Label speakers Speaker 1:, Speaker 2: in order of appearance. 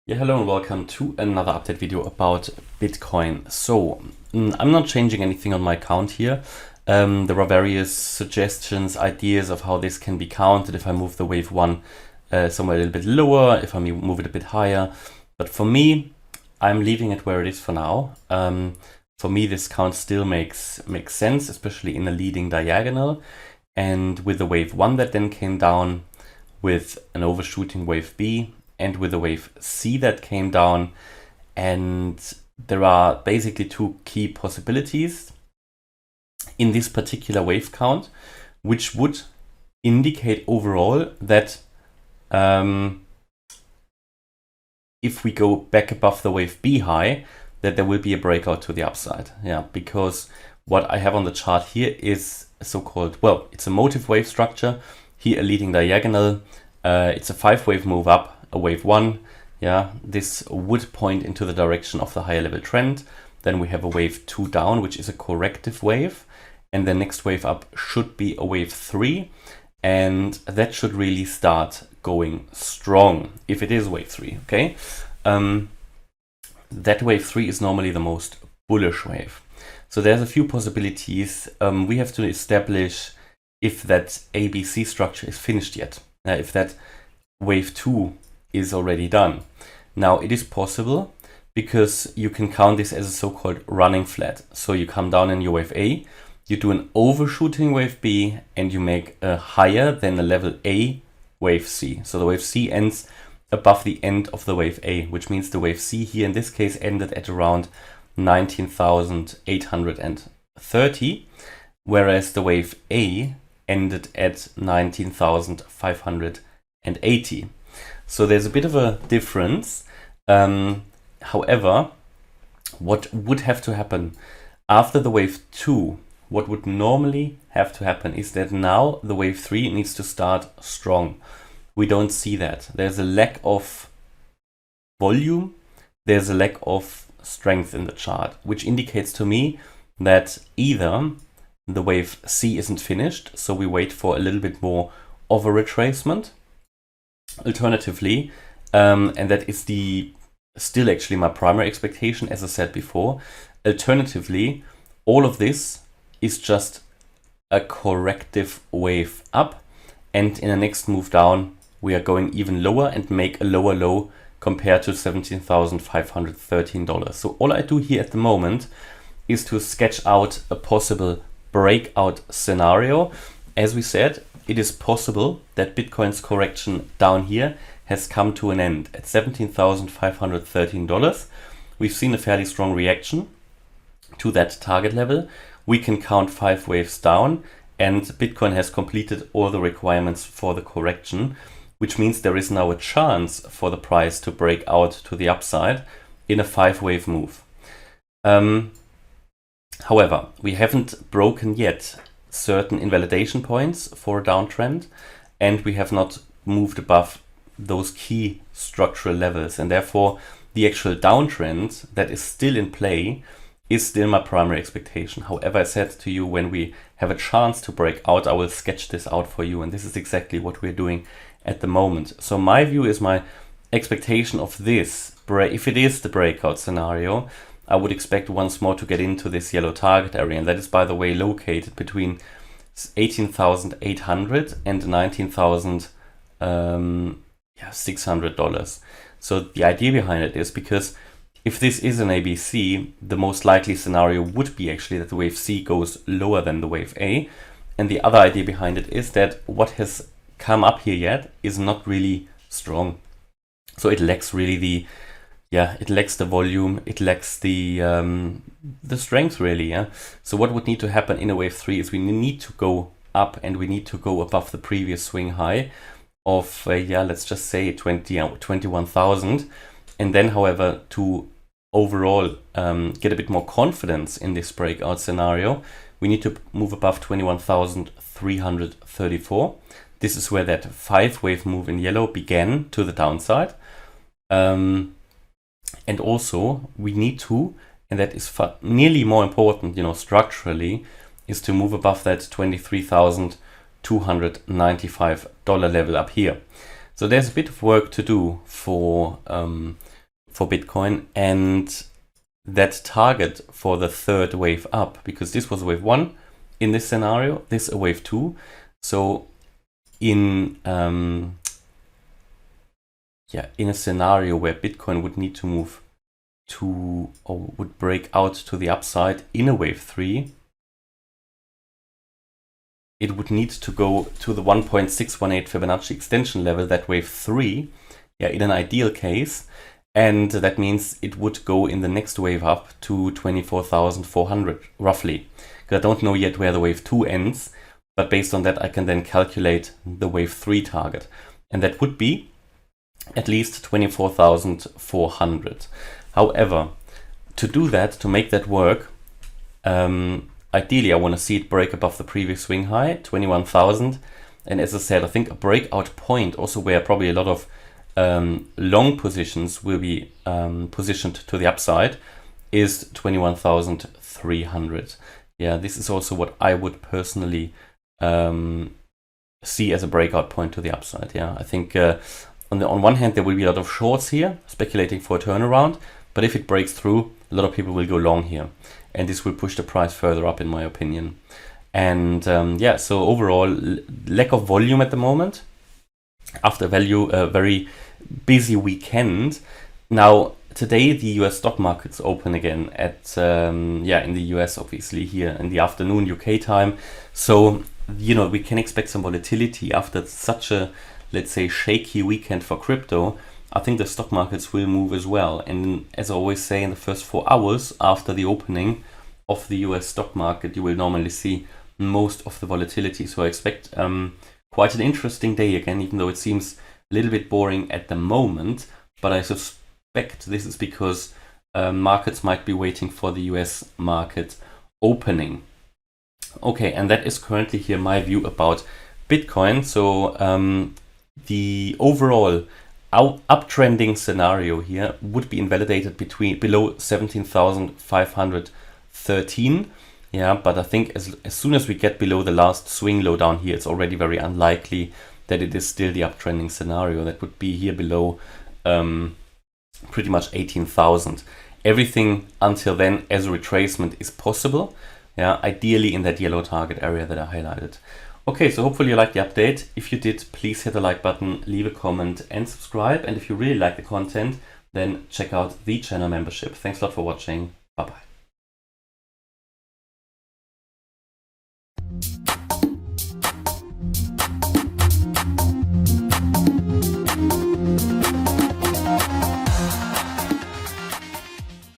Speaker 1: Yeah, hello and welcome to another update video about Bitcoin. So, I'm not changing anything on my account here. There are various suggestions, ideas of how this can be counted if I move the wave 1 somewhere a little bit lower, if I move it a bit higher. But for me, I'm leaving it where it is for now. For me, this count still makes sense, especially in a leading diagonal. And with the wave 1 that then came down, with an overshooting wave B, and with a wave C that came down. And there are basically two key possibilities in this particular wave count, which would indicate overall that if we go back above the wave B high, that there will be a breakout to the upside. Yeah, because what I have on the chart here is a so-called, well, it's a motive wave structure. Here a leading diagonal. It's a 5-wave move up, a wave 1. Yeah, this would point into the direction of the higher level trend. Then we have a wave 2 down, which is a corrective wave. And the next wave up should be a wave 3. And that should really start going strong if it is wave 3. Okay. That wave 3 is normally the most bullish wave. So there's a few possibilities. We have to establish if that ABC structure is finished yet. If that wave 2 is already done. Now it is possible because you can count this as a so-called running flat. So you come down in your wave A, you do an overshooting wave B, and you make a higher than a level A wave C. So the wave C ends above the end of the wave A, which means the wave C here in this case ended at around 19,830, whereas the wave A ended at 19,580. So there's a bit of a difference. However, what would have to happen after the wave 2, what would normally have to happen is that now the wave 3 needs to start strong. We don't see that. There's a lack of volume. There's a lack of strength in the chart, which indicates to me that either the wave C isn't finished, so we wait for a little bit more of a retracement. Alternatively, and that is still actually my primary expectation, as I said before. Alternatively, all of this is just a corrective wave up, and in the next move down, we are going even lower and make a lower low compared to $17,513. So all I do here at the moment is to sketch out a possible breakout scenario. As we said, it is possible that Bitcoin's correction down here has come to an end at $17,513. We've seen a fairly strong reaction to that target level. We can count 5 waves down, and Bitcoin has completed all the requirements for the correction, which means there is now a chance for the price to break out to the upside in a 5-wave move. However, we haven't broken yet certain invalidation points for a downtrend, and we have not moved above those key structural levels, and therefore the actual downtrend that is still in play is still my primary expectation. However, I said to you, when we have a chance to break out, I will sketch this out for you, and this is exactly what we're doing at the moment. So my view is, my expectation of this, if it is the breakout scenario, I would expect once more to get into this yellow target area, and that is, by the way, located between 18,800 and 19,600 $. So the idea behind it is, because if this is an ABC, the most likely scenario would be actually that the wave C goes lower than the wave A. And the other idea behind it is that what has come up here yet is not really strong. So it lacks really it lacks the volume, it lacks the strength really. Yeah. So what would need to happen in a wave 3 is we need to go up, and we need to go above the previous swing high of let's just say 21,000. And then, however, to overall get a bit more confidence in this breakout scenario, we need to move above 21,334. This is where that 5-wave move in yellow began to the downside. And also we need to, and that is nearly more important, structurally, is to move above that $23,295 level up here. So there's a bit of work to do for for Bitcoin, and that target for the third wave up, because this was wave 1 in this scenario, this a wave 2. So in a scenario where Bitcoin would need to move to, or would break out to the upside in a wave 3, it would need to go to the 1.618 Fibonacci extension level, that wave 3, in an ideal case. And that means it would go in the next wave up to 24,400 roughly. Because I don't know yet where the wave 2 ends, but based on that I can then calculate the wave 3 target. And that would be at least 24,400. However, to do that, to make that work, ideally I want to see it break above the previous swing high, 21,000. And as I said, I think a breakout point, also where probably a lot of long positions will be positioned to the upside, is 21,300. Yeah, this is also what I would personally see as a breakout point to the upside. Yeah, I think on one hand there will be a lot of shorts here speculating for a turnaround, but if it breaks through, a lot of people will go long here, and this will push the price further up, in my opinion. And so overall, lack of volume at the moment after a very busy weekend. Now today the US stock markets open again at in the US, obviously here in the afternoon UK time. So we can expect some volatility after such a, let's say, shaky weekend for crypto. I think the stock markets will move as well, and as I always say, in the first 4 hours after the opening of the US stock market, you will normally see most of the volatility. So I expect quite an interesting day again, even though it seems a little bit boring at the moment. But I suspect this is because markets might be waiting for the US market opening. Okay, and that is currently here my view about Bitcoin. So the overall uptrending scenario here would be invalidated below 17,513. Yeah, but I think as soon as we get below the last swing low down here, it's already very unlikely that it is still the uptrending scenario. That would be here below pretty much 18,000. Everything until then as a retracement is possible. Yeah, ideally in that yellow target area that I highlighted. Okay, so hopefully you liked the update. If you did, please hit the like button, leave a comment and subscribe. And if you really like the content, then check out the channel membership. Thanks a lot for watching. Bye-bye.